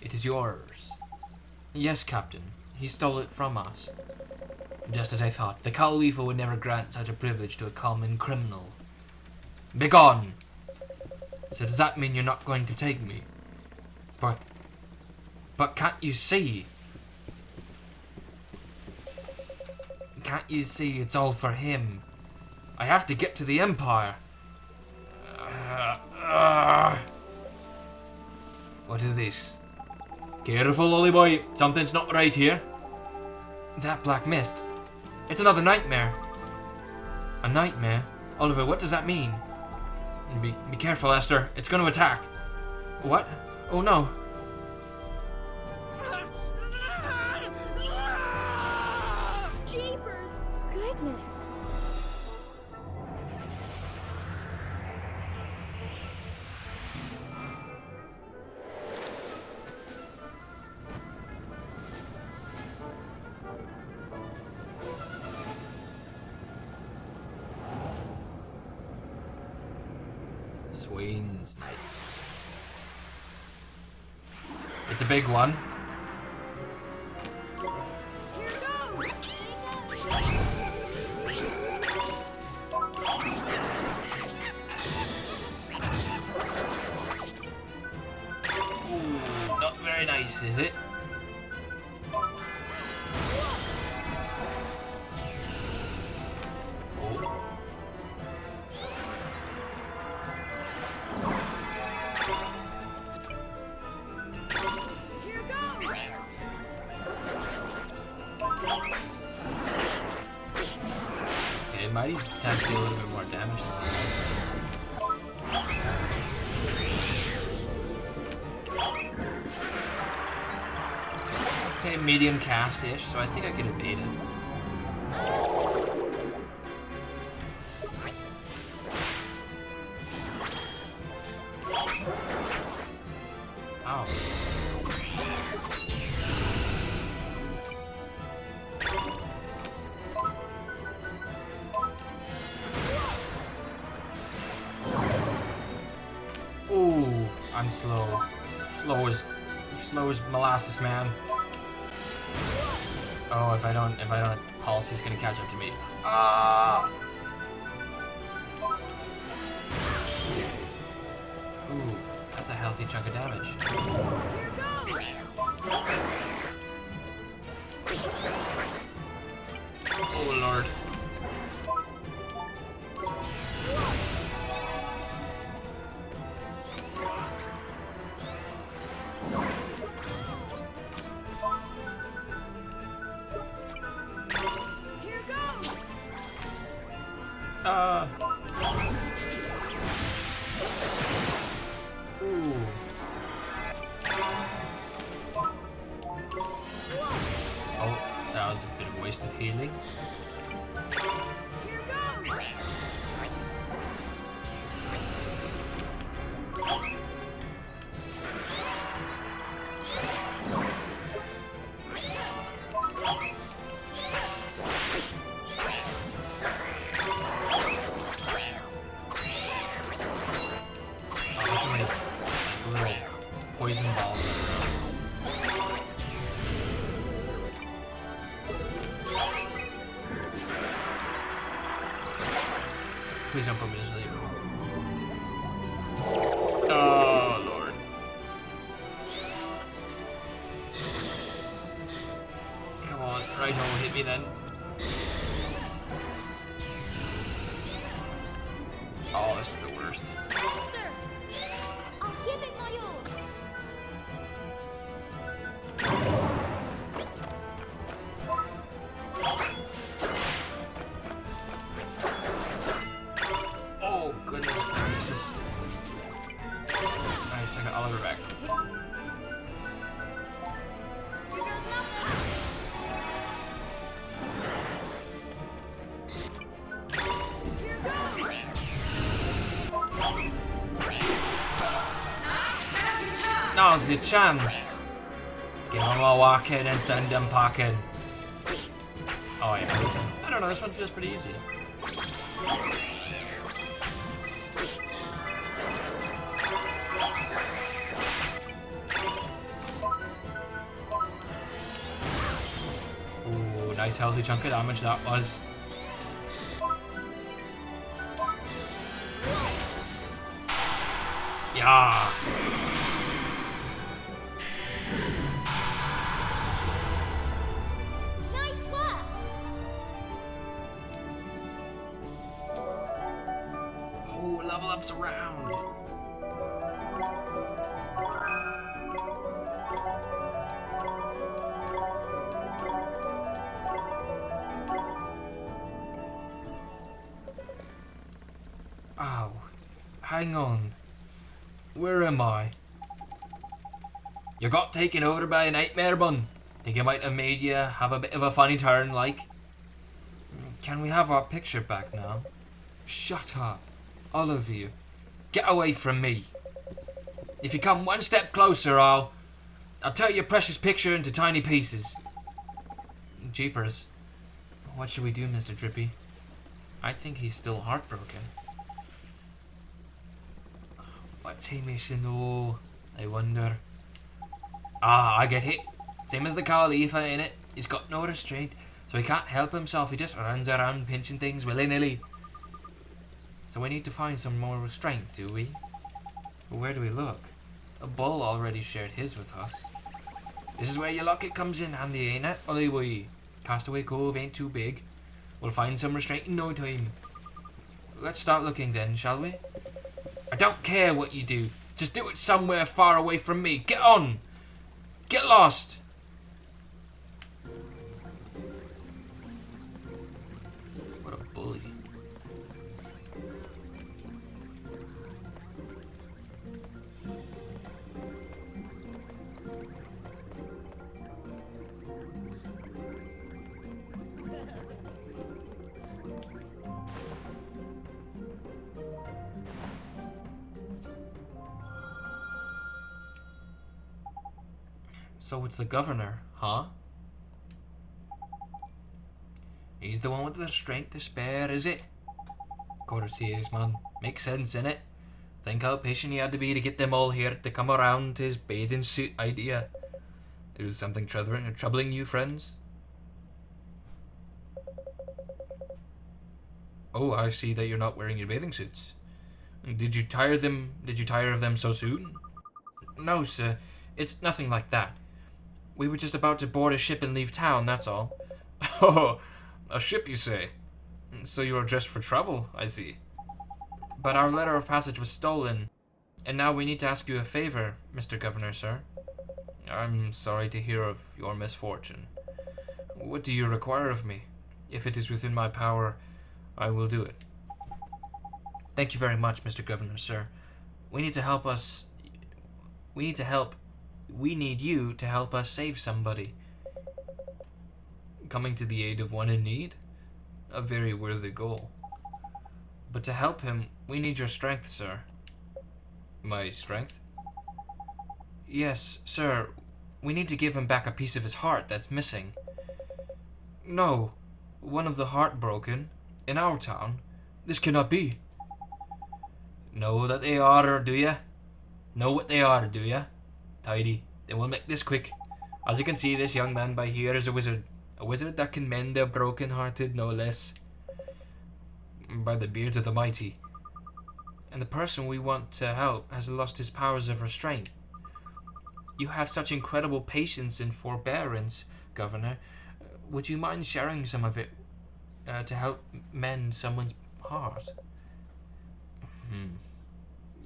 It is yours. Yes, Captain. He stole it from us. Just as I thought. The Khalifa would never grant such a privilege to a common criminal. Begone! So does that mean you're not going to take me? But can't you see? Can't you see it's all for him? I have to get to the Empire. What is this? Careful, Lolly boy. Something's not right here. That black mist. It's another nightmare. A nightmare? Oliver, what does that mean? Be careful, Esther. It's going to attack. What? Oh no. Jeepers! Goodness! Swain's Night. It's a big one. Ooh, not very nice, is it? Mighty's attacks do a little bit more damage than the rest. Okay, medium cast-ish, so I think I could evade it. Ow. Ooh, I'm slow. Slow as molasses, man. Oh, if I don't, Pulse, he's gonna catch up to me. Ah! Ooh, that's a healthy chunk of damage. Oh lord. Ooh. Oh, that was a bit of a waste of healing. Poison ball. Please don't put me to sleep. Oh lord. Come on, right hole, hit me then. Oh, this is the worst. Master! I'll give it my all. Oh, goodness gracious. Nice, I got Oliver back. Here goes nothing. Now's the chance. Give him a walk in and send him packing. Oh yeah, this one. I don't know, this one feels pretty easy. Ooh, nice healthy chunk of damage that was. Yeah. Nice work. Oh, level ups around. Ow. Hang on. Where am I? You got taken over by a nightmare bun. Think it might have made you have a bit of a funny turn, like? Can we have our picture back now? Shut up. All of you. Get away from me. If you come one step closer, I'll tear your precious picture into tiny pieces. Jeepers. What should we do, Mr. Drippy? I think he's still heartbroken. What's he missing though? I wonder. Ah, I get it. Same as the Khalifa, innit? He's got no restraint, so he can't help himself. He just runs around pinching things willy-nilly. So we need to find some more restraint, do we? But where do we look? A bull already shared his with us. This is where your locket comes in handy, ain't it? Ollie boy. Castaway Cove ain't too big. We'll find some restraint in no time. Let's start looking then, shall we? I don't care what you do. Just do it somewhere far away from me. Get on! Get lost! What a bully. So it's the governor, huh? He's the one with the strength to spare, is it? Of course he is, man. Makes sense, innit? Think how patient he had to be to get them all here to come around to his bathing suit idea. Is something troubling you, friends? Oh, I see that you're not wearing your bathing suits. Did you tire of them so soon? No, sir. It's nothing like that. We were just about to board a ship and leave town, that's all. Oh, a ship, you say? So you are dressed for travel, I see. But our letter of passage was stolen, and now we need to ask you a favor, Mr. Governor, sir. I'm sorry to hear of your misfortune. What do you require of me? If it is within my power, I will do it. Thank you very much, Mr. Governor, sir. We need you to help us save somebody. Coming to the aid of one in need? A very worthy goal. But to help him, we need your strength, sir. My strength? Yes, sir. We need to give him back a piece of his heart that's missing. No, one of the heartbroken, in our town. This cannot be. Know that they are, do ya? Know what they are, do ya? Tidy. Then we'll make this quick. As you can see, this young man by here is a wizard. A wizard that can mend the broken-hearted, no less. By the beards of the mighty. And the person we want to help has lost his powers of restraint. You have such incredible patience and forbearance, Governor. Would you mind sharing some of it to help mend someone's heart?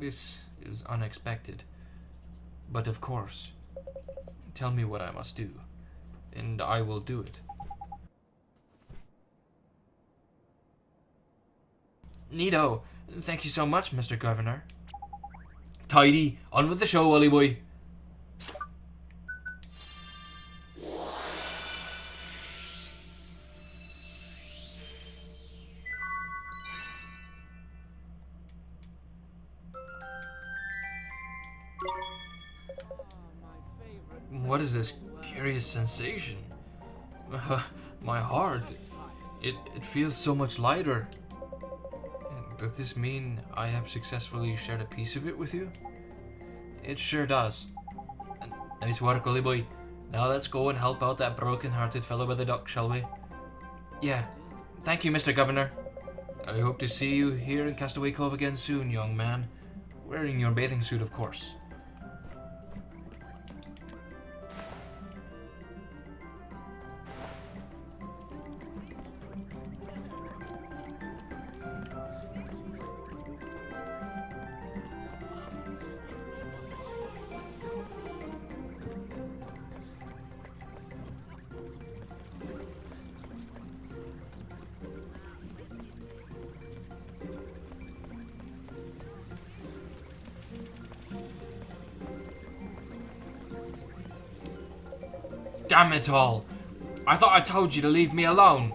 This is unexpected. But of course, tell me what I must do, and I will do it. Neato. Thank you so much, Mr. Governor. Tidy. On with the show, Ollie boy. What is this curious sensation? My heart. It feels so much lighter. Does this mean I have successfully shared a piece of it with you? It sure does. Nice work, Ollie boy. Now let's go and help out that broken-hearted fellow by the dock, shall we? Yeah. Thank you, Mr. Governor. I hope to see you here in Castaway Cove again soon, young man. Wearing your bathing suit, of course. Damn it all! I thought I told you to leave me alone.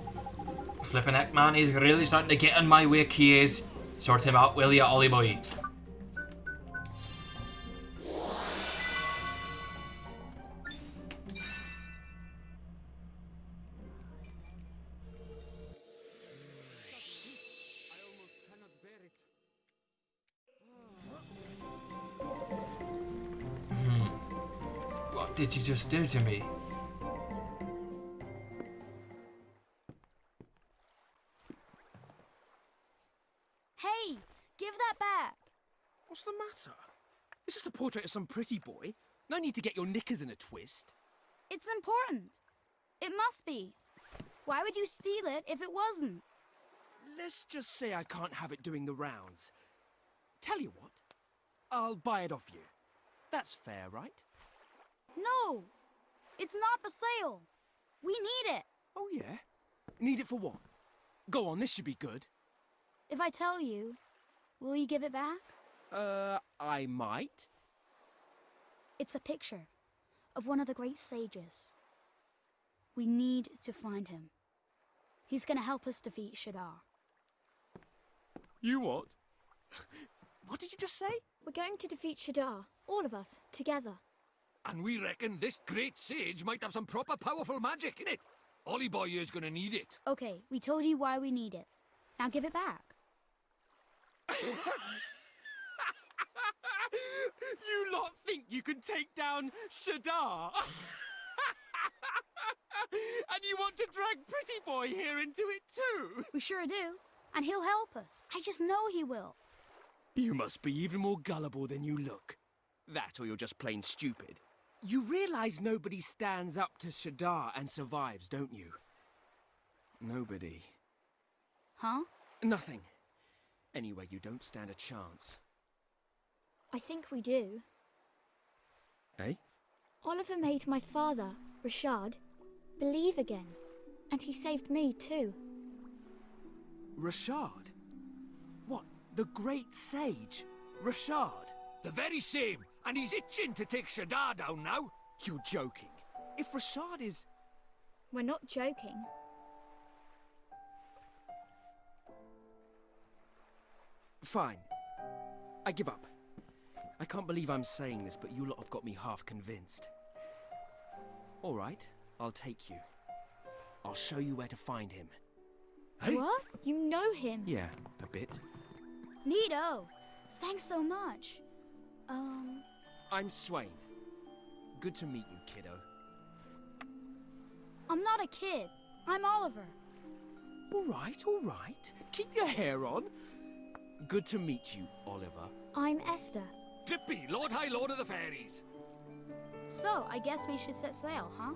Flippin' heck, man, he's really starting to get in my way, he is. Sort him out, will ya, Ollie boy? What did you just do to me? Hey, give that back. What's the matter? It's just a portrait of some pretty boy. No need to get your knickers in a twist. It's important. It must be. Why would you steal it if it wasn't? Let's just say I can't have it doing the rounds. Tell you what, I'll buy it off you. That's fair, right? No, it's not for sale. We need it. Oh, yeah? Need it for what? Go on, this should be good. If I tell you, will you give it back? I might. It's a picture of one of the great sages. We need to find him. He's gonna help us defeat Shadar. You what? What did you just say? We're going to defeat Shadar, all of us, together. And we reckon this great sage might have some proper powerful magic in it. Ollie boy here's gonna need it. Okay, we told you why we need it. Now give it back. You lot think you can take down Shadar? And you want to drag Pretty Boy here into it too? We sure do. And he'll help us. I just know he will. You must be even more gullible than you look. That or you're just plain stupid. You realize nobody stands up to Shadar and survives, don't you? Nobody. Huh? Nothing. Anyway, you don't stand a chance. I think we do. Eh? Oliver made my father, Rashad, believe again. And he saved me too. Rashad? What, the great sage? Rashad? The very same. And he's itching to take Shadar down now. You're joking. If Rashad is... We're not joking. Fine. I give up. I can't believe I'm saying this, but you lot have got me half convinced. All right, I'll take you. I'll show you where to find him. Hey? What? You know him? Yeah, a bit. Neato. Thanks so much. I'm Swain. Good to meet you, kiddo. I'm not a kid. I'm Oliver. All right. Keep your hair on. Good to meet you, Oliver. I'm Esther. Drippy, Lord High Lord of the Fairies. So, I guess we should set sail, huh?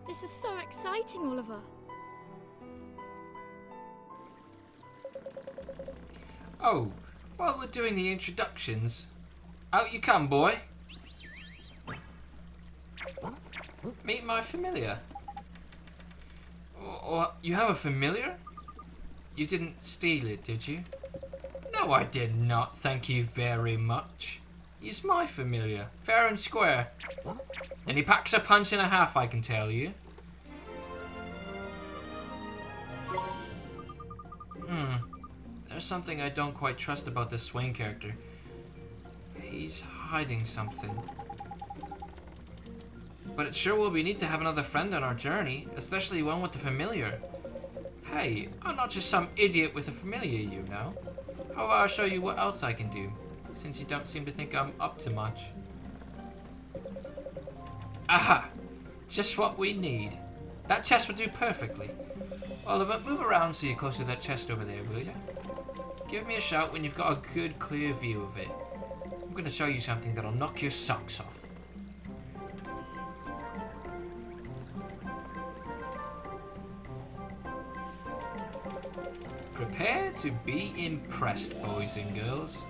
This is so exciting, Oliver. Oh, while we're doing the introductions, out you come, boy. Meet my familiar. Oh, you have a familiar? You didn't steal it, did you? No, I did not, thank you very much. He's my familiar, fair and square. And he packs a punch and a half, I can tell you. There's something I don't quite trust about this Swain character. He's hiding something. But it sure will be neat to have another friend on our journey, especially one with a familiar. Hey, I'm not just some idiot with a familiar, you know. How about I show you what else I can do, since you don't seem to think I'm up to much. Aha! Just what we need. That chest would do perfectly. Oliver, move around so you're close to that chest over there, will you? Give me a shout when you've got a good, clear view of it. I'm going to show you something that'll knock your socks off. Prepare to be impressed, boys and girls.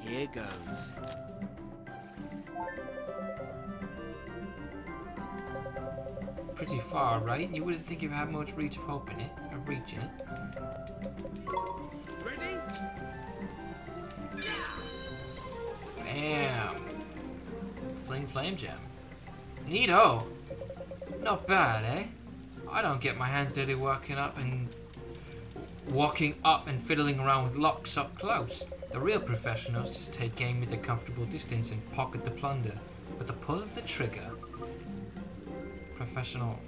Here goes. Pretty far, right? You wouldn't think you've had much reach of hope in it, of reaching it. Ready? Bam! Fling flame gem. Neato! Not bad, eh? I don't get my hands dirty walking up and fiddling around with locks up close. The real professionals just take aim at a comfortable distance and pocket the plunder with the pull of the trigger. Professional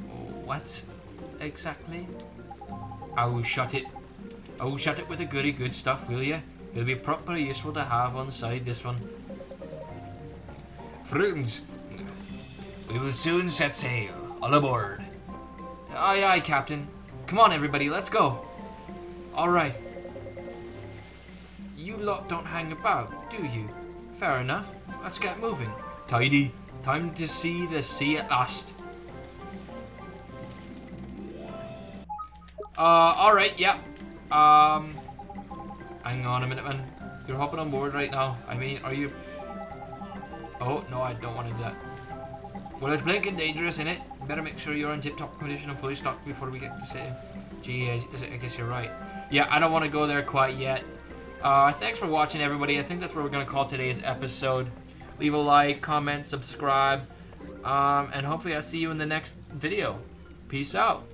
what exactly? Oh, shut it. Oh, shut it with the goody good stuff, will ya? It'll be proper useful to have on side this one. Friends, we will soon set sail. All aboard. Aye, aye, Captain. Come on, everybody, let's go. All right. You lot don't hang about, do you? Fair enough. Let's get moving. Tidy. Time to see the sea at last. All right, yeah. Hang on a minute, man. You're hopping on board right now. I mean, are you? Oh no, I don't want to do that. Well, it's blinking dangerous, innit? Better make sure you're in tip-top condition and fully stocked before we get to sea. Gee, I guess you're right. Yeah, I don't want to go there quite yet. Thanks for watching, everybody. I think that's what we're going to call today's episode. Leave a like, comment, subscribe, and hopefully I'll see you in the next video. Peace out.